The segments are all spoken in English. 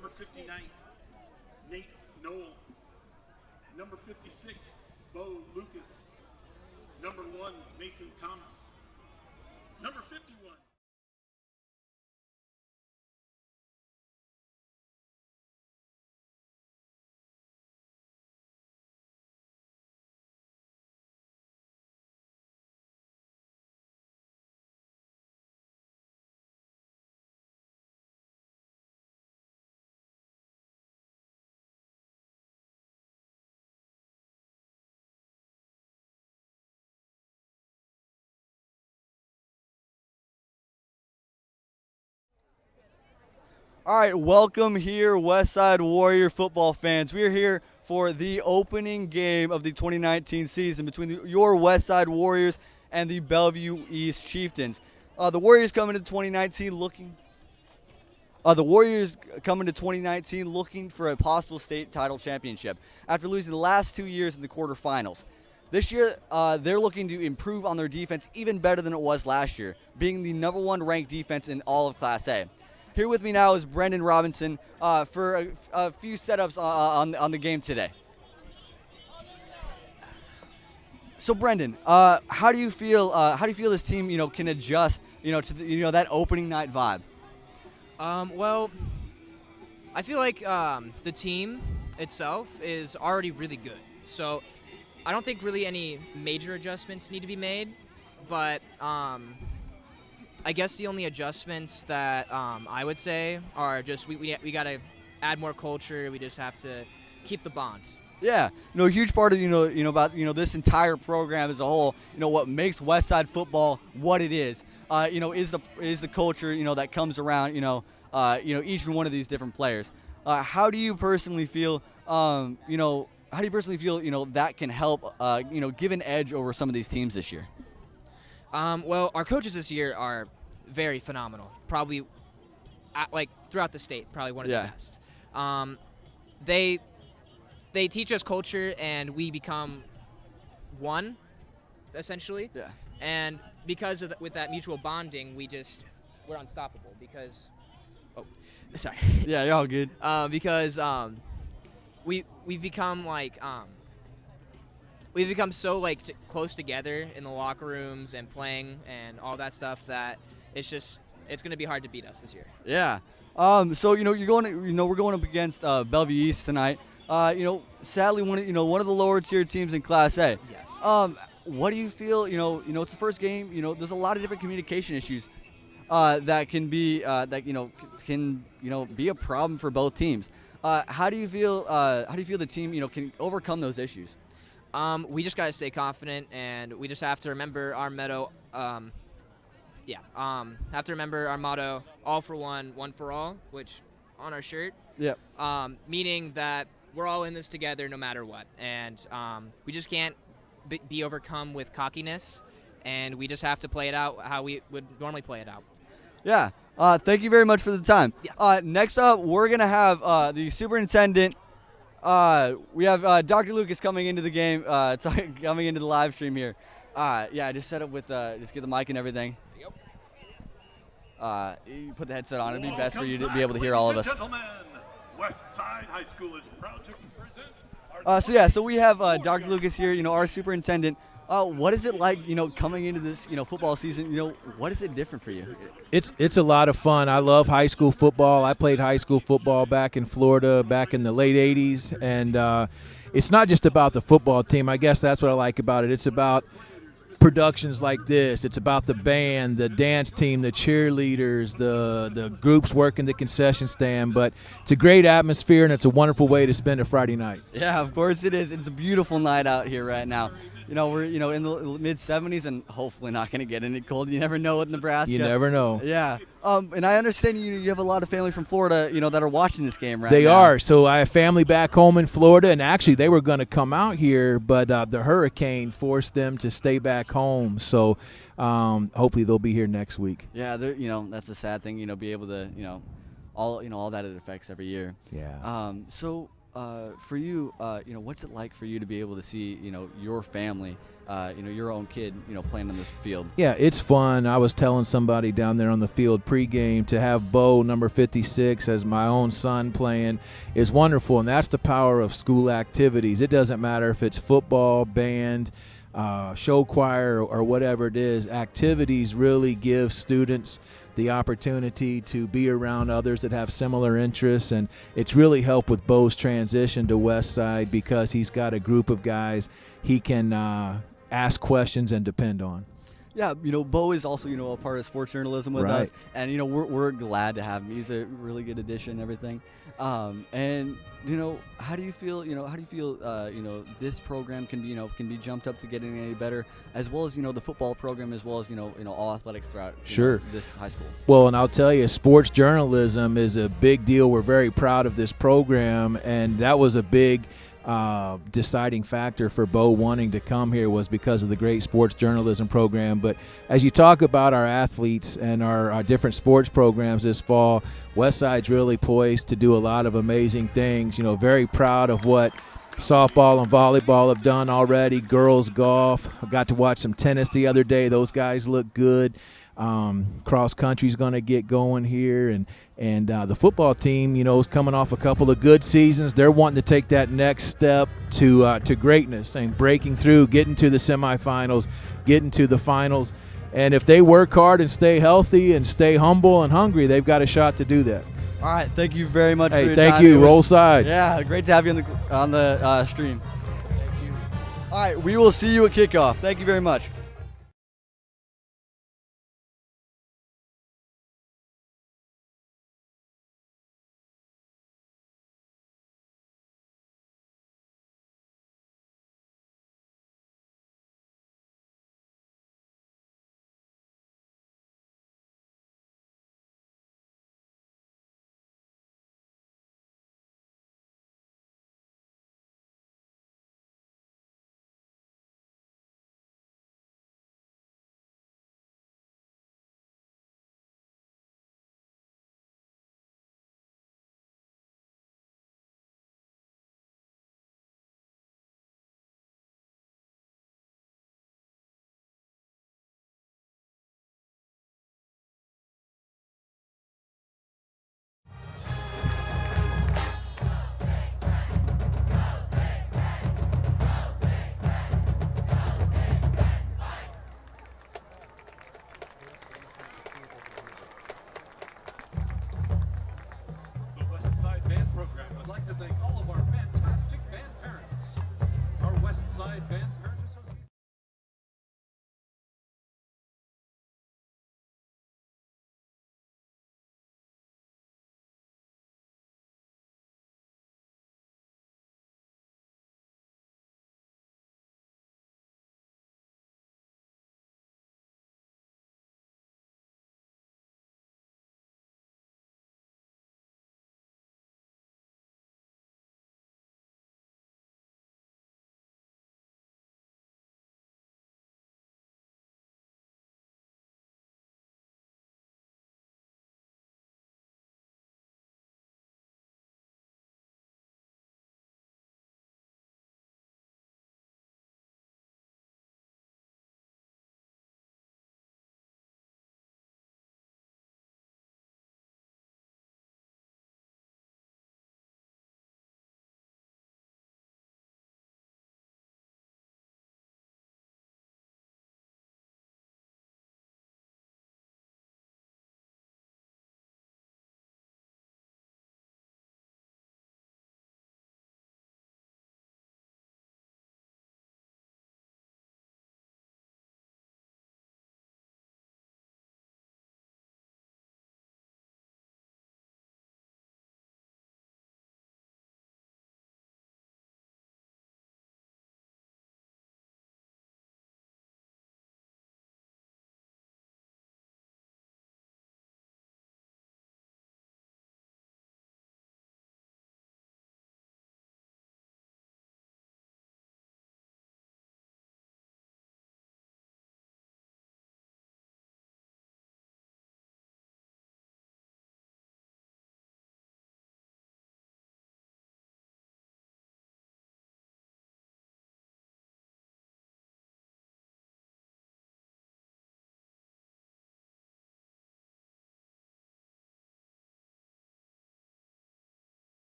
Number 59, Nate Noel. Number 56, Bo Lucas. Number 1, Mason Thomas. Number 51. All right, welcome here, Westside Warrior football fans. We are here for the opening game of the 2019 season between your Westside Warriors and the Bellevue East Chieftains. The Warriors coming to 2019 looking. The Warriors coming to 2019 looking for a possible state title championship after losing the last 2 years in the quarterfinals. This year, they're looking to improve on their defense even better than it was last year, being the number 1 ranked defense in all of Class A. Here with me now is Brendan Robinson for a few setups on the game today. So Brendan, how do you feel? How do you feel this team, can adjust, to that opening night vibe? Well, I feel like the team itself is already really good. So I don't think really any major adjustments need to be made, but I guess the only adjustments that I would say are just we got to add more culture. We just have to keep the bond. Yeah, a huge part of about this entire program as a whole. What makes Westside football what it is. Is the culture that comes around. Each one of these different players. How do you personally feel? How do you personally feel? That can help. Give an edge over some of these teams this year. Well, our coaches this year are very phenomenal. Probably, throughout the state, probably one of the best. They teach us culture, and we become one, essentially. Yeah. And because of with that mutual bonding, we're unstoppable. Because, sorry. Yeah, you're all good. Because we've become We've become so close together in the locker rooms and playing and all that stuff that it's going to be hard to beat us this year. Yeah. So we're going up against Bellevue East tonight. Sadly one of the lower tier teams in Class A. Yes. What do you feel? It's the first game. There's a lot of different communication issues that can be be a problem for both teams. How do you feel? How do you feel the team can overcome those issues? We just got to stay confident, and we just have to remember our motto. Have to remember our motto: all for one, one for all, which on our shirt. Yep. Meaning that we're all in this together no matter what, and we just can't be overcome with cockiness, and we just have to play it out how we would normally play it out. Yeah. Thank you very much for the time. Yeah. Next up, we're gonna have the superintendent. We have Dr. Lucas coming into the game, coming into the live stream here. Just set up with just get the mic and everything. Yep. You put the headset on. It'd be best for you to be able to hear all of us. Gentlemen, Westside High School is proud to present. So we have Dr. Lucas here. Our superintendent. What is it like? Coming into this football season. What is it different for you? It's a lot of fun. I love high school football. I played high school football back in Florida back in the late 80s. And it's not just about the football team. I guess that's what I like about it. It's about productions like this. It's about the band, the dance team, the cheerleaders, the groups working the concession stand. But it's a great atmosphere, and it's a wonderful way to spend a Friday night. Yeah, of course it is. It's a beautiful night out here right now. We're in the mid-70s and hopefully not going to get any cold. You never know with Nebraska. You never know. Yeah. And I understand you have a lot of family from Florida, that are watching this game right now. They are. So I have family back home in Florida, and actually they were going to come out here, but the hurricane forced them to stay back home. So hopefully they'll be here next week. Yeah, that's a sad thing, be able to, all that it affects every year. Yeah. So for you, what's it like for you to be able to see, your family, your own kid, playing on this field? Yeah, it's fun. I was telling somebody down there on the field pregame to have Bo, number 56, as my own son playing is wonderful, and that's the power of school activities. It doesn't matter if it's football, band, show choir, or whatever it is. Activities really give students the opportunity to be around others that have similar interests, and it's really helped with Bo's transition to Westside because he's got a group of guys he can ask questions and depend on. Yeah, Bo is also, a part of sports journalism with Right. us, and we're glad to have him. He's a really good addition and everything. And how do you feel? How do you feel? This program can be jumped up to getting any better, as well as the football program, as well as all athletics throughout Sure. this high school. Well, and I'll tell you, sports journalism is a big deal. We're very proud of this program, and that was a big deciding factor for Bo wanting to come here was because of the great sports journalism program. But as you talk about our athletes and our different sports programs this fall, Westside's really poised to do a lot of amazing things. Very proud of what softball and volleyball have done already. Girls golf. I got to watch some tennis the other day. Those guys look good. Cross country's going to get going here, and the football team, is coming off a couple of good seasons. They're wanting to take that next step to greatness and breaking through, getting to the semifinals, getting to the finals. And if they work hard and stay healthy and stay humble and hungry, they've got a shot to do that. All right, thank you very much for your Thank time. you. Roll Side. Yeah, great to have you on the stream. Thank you. All right, we will see you at kickoff. Thank you very much. The Westside Band Program would like to thank all of our fantastic band parents. Our Westside Band Parent Association.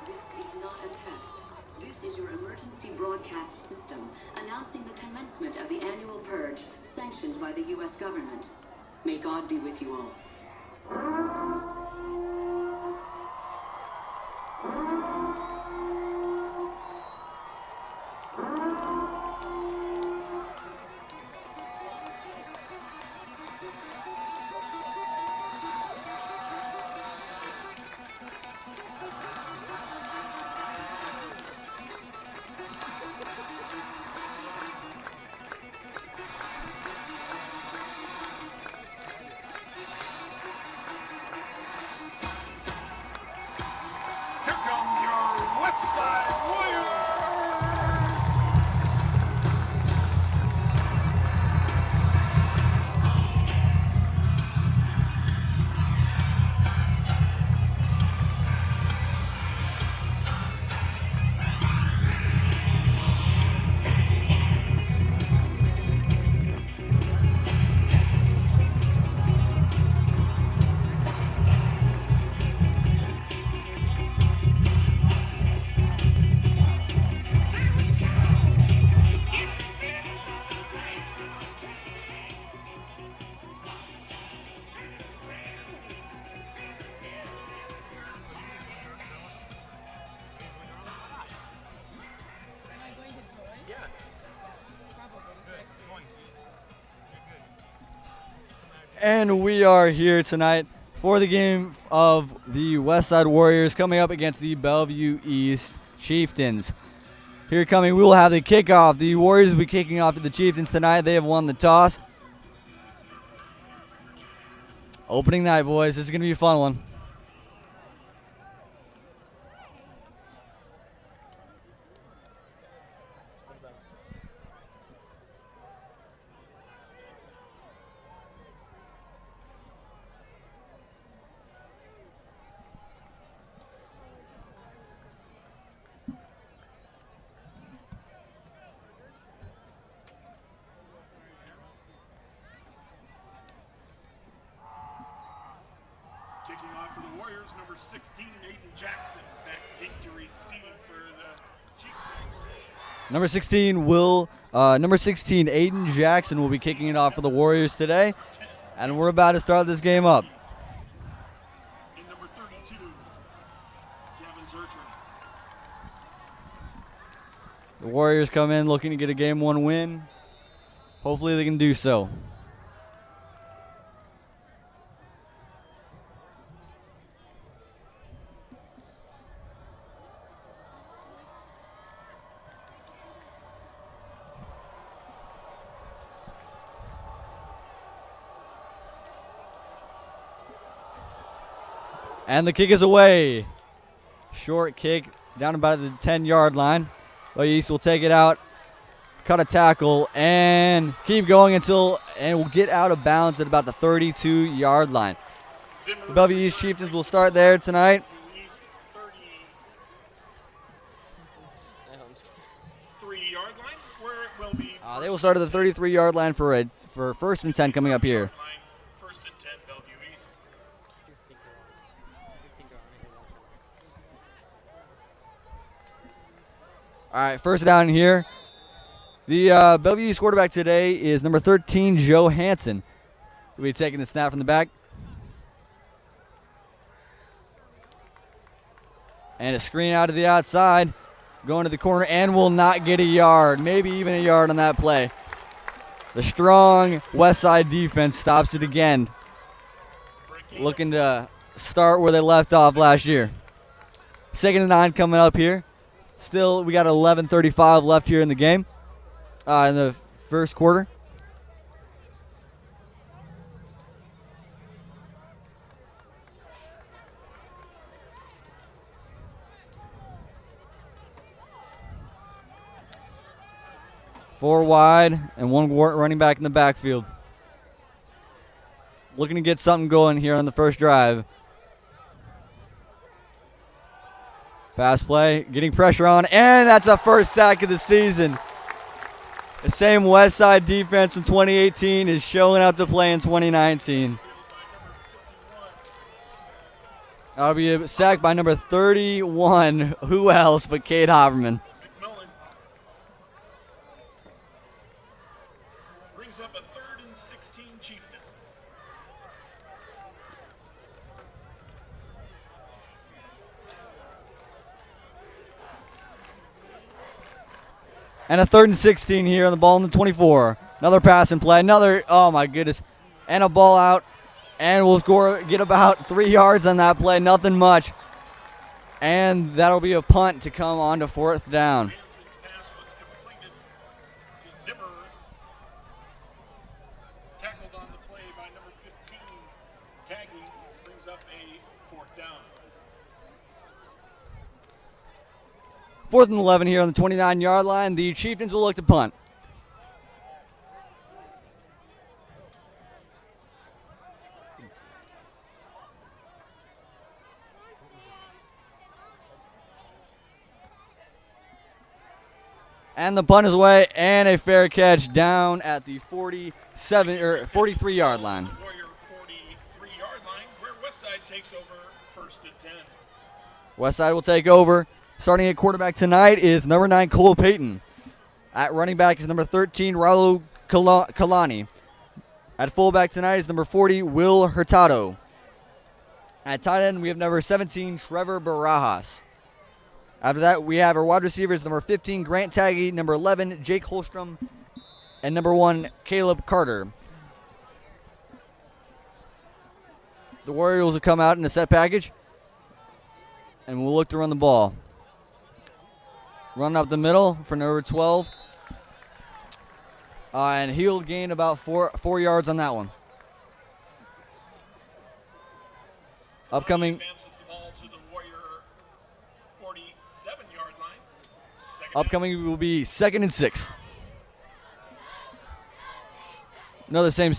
This is not a test. This is your emergency broadcast system announcing the commencement of the annual purge sanctioned by the U.S. government. May God be with you all. Here come your West Side Warriors! And we are here tonight for the game of the Westside Warriors coming up against the Bellevue East Chieftains. Here coming, we will have the kickoff. The Warriors will be kicking off to the Chieftains tonight. They have won the toss. Opening night, boys. This is going to be a fun one. Kicking off for the Warriors, number 16, Aiden Jackson, back deep to receive for the Chieftains. Number 16, Aiden Jackson will be kicking it off for the Warriors today. And we're about to start this game up. In number 32, Gavin Zertran. The Warriors come in looking to get a Game 1 win. Hopefully they can do so. And the kick is away. Short kick down about the 10-yard line. Bellevue East will take it out, cut a tackle, and keep going and will get out of bounds at about the 32-yard line. The Bellevue East Chieftains will start there tonight. East 33-yard line, where it will be. They will start at the 33-yard line for first and 10 coming up here. First and 10, Bellevue East. All right, first down here. The Bellevue East quarterback today is number 13, Joe Hansen. He'll be taking the snap from the back. And a screen out to the outside, going to the corner, and will not get a yard, maybe even a yard on that play. The strong Westside defense stops it again, looking to start where they left off last year. 2nd and 9 coming up here. Still, we got 11:35 left here in the game, in the first quarter. Four wide and one running back in the backfield. looking to get something going here on the first drive. Pass play, getting pressure on, and that's a first sack of the season. The same Westside defense from 2018 is showing up to play in 2019. That'll be a sack by number 31. Who else but Cade Haberman? McMillan brings up a 3rd and 16 Chieftain. And a 3rd and 16 here on the ball in the 24. Another pass and play. Another, oh my goodness. And a ball out. And we'll get about 3 yards on that play. Nothing much. And that'll be a punt to come on to 4th down. Hanson's pass was completed to Zimmer. Tackled on the play by number 15. Tagging brings up a 4th down. 4th and 11 here on the 29-yard line. The Chieftains will look to punt. And the punt is away, and a fair catch down at the 43-yard line. Warrior 43-yard line, where Westside takes over 1st and 10. Westside will take over. Starting at quarterback tonight is number 9, Cole Payton. At running back is number 13, Raul Kalani. At fullback tonight is number 40, Will Hurtado. At tight end, we have number 17, Trevor Barajas. After that, we have our wide receivers, number 15, Grant Taggy, number 11, Jake Holstrom, and number 1, Caleb Carter. The Warriors will come out in a set package, and we'll look to run the ball. Run up the middle for number 12. And he'll gain about four yards on that one. Upcoming. Advances the ball to the Warrior 47-yard line. Upcoming will be 2nd and 6. Another same